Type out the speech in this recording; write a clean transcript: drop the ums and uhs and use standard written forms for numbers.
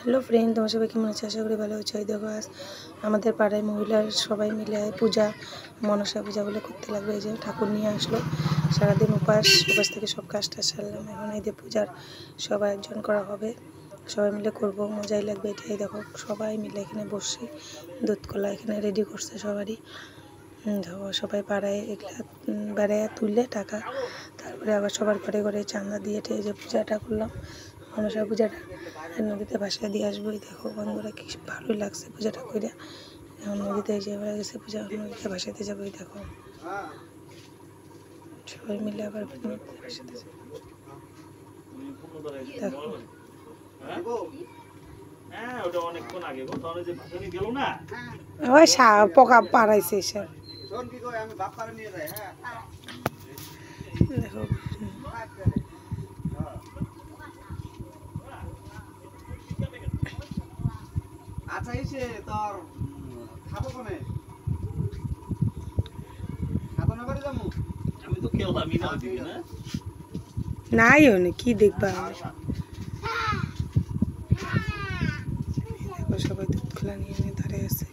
Hello friend, তোমার সবাই কেমন আছে? আশা করি ভালো হচ্ছে। দেখো আজ আমাদের পাড়ায় মহিলার সবাই মিলে পূজা, মনসা পূজা বলে করতে লাগবে। এই যে ঠাকুর নিয়ে আসলো, সারাদিন উপাস থেকে সব কাজটা সারলাম। এখন এই যে পূজার সব আয়োজন করা হবে, সবাই মিলে করব, মজাই লাগবে। এটাই দেখো সবাই মিলে এখানে বসছি, দুধ কলা এখানে রেডি করছে সবারই। দেখো সবাই পাড়ায় এগুলা বেড়ায় তুললে টাকা, তারপরে আবার সবার ঘরে ঘরে চাঁদা দিয়ে এই যে পূজাটা করলাম, মনসা পূজাটা নদীতে ভাসায় দিয়ে আসবো। দেখো বন্ধুরা কি ভালোই লাগছে পূজাটা করে। এখন নদীতে যে হয়ে গেছে পূজা, নদীতে ভাসাতে যাবো। দেখো সবাই মিলে আবার নদীতে ভাসাতে যাবো। দেখো ওই পোকা পাড়াইছে সব। দেখো আচ্ছা এসে তোর খাবো কোনে খাবো না করে যাবো আমি তো খেলামই না দিবি না নাই হনে কি দেখবা। সবাই দুধ খোলা নিয়ে দাঁড়িয়ে আছে।